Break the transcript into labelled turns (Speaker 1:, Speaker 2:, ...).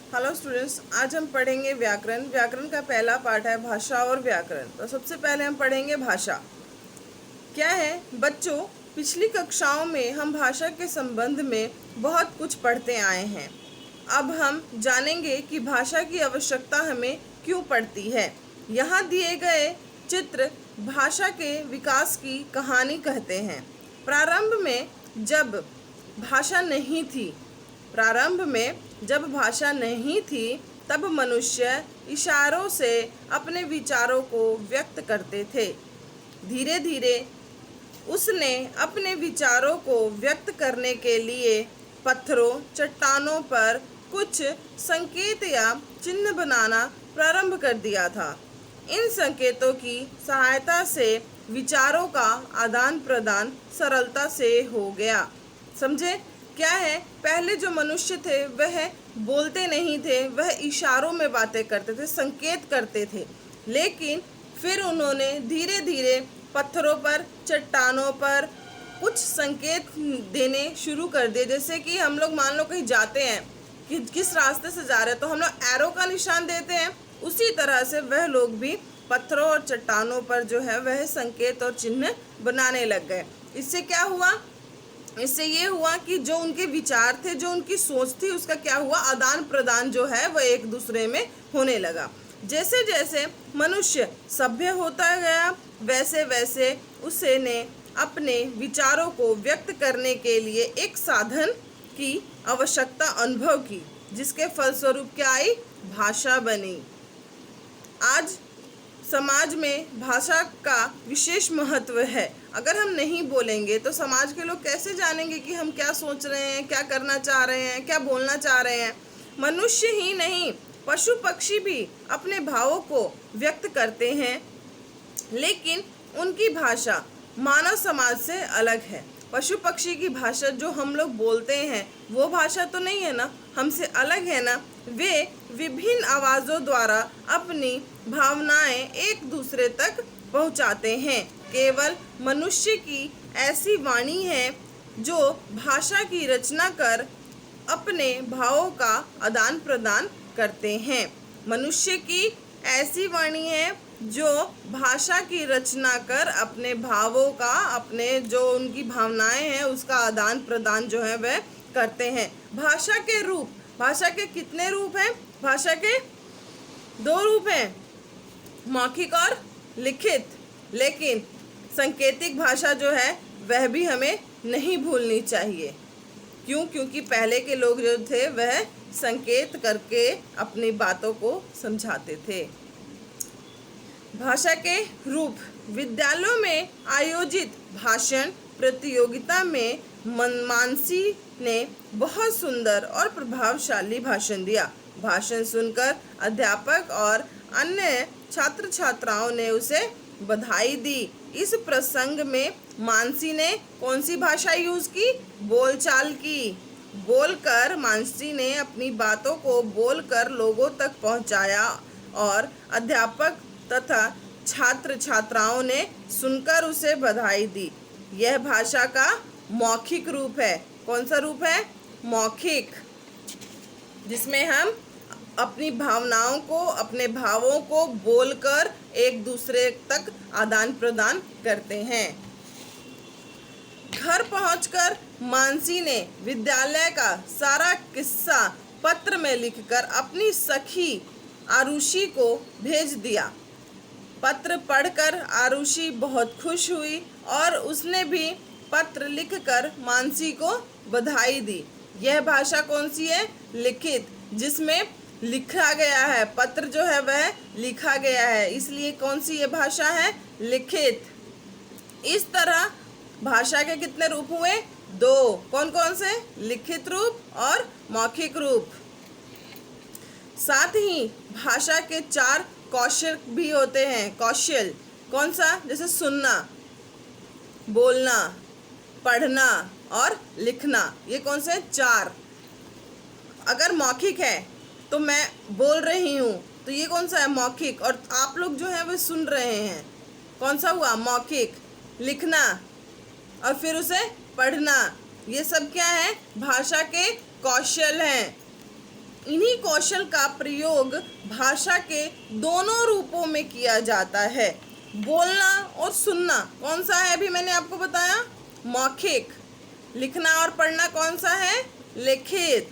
Speaker 1: Hello students, आज हम पढ़ेंगे व्याकरण। व्याकरण का पहला पार्ट है भाषा और व्याकरण। तो सबसे पहले हम पढ़ेंगे भाषा क्या है। बच्चों, पिछली कक्षाओं में हम भाषा के संबंध में बहुत कुछ पढ़ते आए हैं। अब हम जानेंगे कि भाषा की आवश्यकता हमें क्यों पड़ती है। यहाँ दिए गए चित्र भाषा के विकास की कहानी कहते हैं। प्रारंभ में जब भाषा नहीं थी प्रारंभ में जब भाषा नहीं थी तब मनुष्य इशारों से अपने विचारों को व्यक्त करते थे। धीरे धीरे उसने अपने विचारों को व्यक्त करने के लिए पत्थरों, चट्टानों पर कुछ संकेत या चिन्ह बनाना प्रारंभ कर दिया था। इन संकेतों की सहायता से विचारों का आदान प्रदान सरलता से हो गया। समझे क्या है? पहले जो मनुष्य थे वह बोलते नहीं थे, वह इशारों में बातें करते थे, संकेत करते थे। लेकिन फिर उन्होंने धीरे धीरे पत्थरों पर, चट्टानों पर कुछ संकेत देने शुरू कर दिए। जैसे कि हम लोग मान लो कहीं जाते हैं कि किस रास्ते से जा रहे हैं तो हम लोग एरो का निशान देते हैं। उसी तरह से वह लोग भी पत्थरों और चट्टानों पर जो है वह संकेत और चिन्ह बनाने लग गए। इससे क्या हुआ? इससे ये हुआ कि जो उनके विचार थे, जो उनकी सोच थी, उसका क्या हुआ? आदान प्रदान जो है वह एक दूसरे में होने लगा। जैसे जैसे मनुष्य सभ्य होता गया वैसे वैसे उसे ने अपने विचारों को व्यक्त करने के लिए एक साधन की आवश्यकता अनुभव की, जिसके फलस्वरूप क्या आई? भाषा बनी। आज समाज में भाषा का विशेष महत्व है। अगर हम नहीं बोलेंगे तो समाज के लोग कैसे जानेंगे कि हम क्या सोच रहे हैं, क्या करना चाह रहे हैं, क्या बोलना चाह रहे हैं। मनुष्य ही नहीं, पशु पक्षी भी अपने भावों को व्यक्त करते हैं, लेकिन उनकी भाषा मानव समाज से अलग है। पशु पक्षी की भाषा जो हम लोग बोलते हैं वो भाषा तो नहीं है ना, हमसे अलग है ना। वे विभिन्न आवाज़ों द्वारा अपनी भावनाएं एक दूसरे तक पहुंचाते हैं। केवल मनुष्य की ऐसी वाणी है जो भाषा की रचना कर अपने भावों का आदान प्रदान करते हैं। मनुष्य की ऐसी वाणी है जो भाषा की रचना कर अपने भावों का, अपने जो उनकी भावनाएं हैं उसका आदान प्रदान जो है वह करते हैं। भाषा के रूप, भाषा के कितने रूप हैं? भाषा के 2 रूप हैं, मौखिक और लिखित। लेकिन सांकेतिक भाषा जो है वह भी हमें नहीं भूलनी चाहिए। क्यों? क्योंकि पहले के लोग जो थे वह संकेत करके अपनी बातों को समझाते थे। भाषा के रूप, विद्यालयों में आयोजित भाषण प्रतियोगिता में मानसी ने बहुत सुंदर और प्रभावशाली भाषण दिया। भाषण सुनकर अध्यापक और अन्य छात्र छात्राओं ने उसे बधाई दी। इस प्रसंग में मानसी ने कौन सी भाषा यूज की? बोलचाल की। बोलकर मानसी ने अपनी बातों को बोलकर लोगों तक पहुंचाया और अध्यापक तथा छात्र छात्राओं ने सुनकर उसे बधाई दी। यह भाषा का मौखिक रूप है। कौन सा रूप है? मौखिक, जिसमें हम अपनी भावनाओं को, अपने भावों को बोलकर एक दूसरे तक आदान प्रदान करते हैं। घर पहुंचकर मानसी ने विद्यालय का सारा किस्सा पत्र में लिखकर अपनी सखी आरुषि को भेज दिया। पत्र पढ़कर आरुषि बहुत खुश हुई और उसने भी पत्र लिखकर मानसी को बधाई दी। यह भाषा कौन सी है? लिखित, जिसमें लिखा गया है। पत्र जो है वह लिखा गया है, इसलिए कौन सी ये भाषा है? लिखित। इस तरह भाषा के कितने रूप हुए? 2। कौन कौन से? लिखित रूप और मौखिक रूप। साथ ही भाषा के 4 कौशल भी होते हैं। कौशल कौन सा? जैसे सुनना, बोलना, पढ़ना और लिखना। ये कौन से? 4। अगर मौखिक है तो मैं बोल रही हूँ तो ये कौन सा है? मौखिक। और आप लोग जो हैं वो सुन रहे हैं, कौन सा हुआ? मौखिक। लिखना और फिर उसे पढ़ना, ये सब क्या है? भाषा के कौशल हैं। इन्हीं कौशल का प्रयोग भाषा के दोनों रूपों में किया जाता है। बोलना और सुनना कौन सा है, अभी मैंने आपको बताया, मौखिक। लिखना और पढ़ना कौन सा है, लिखित।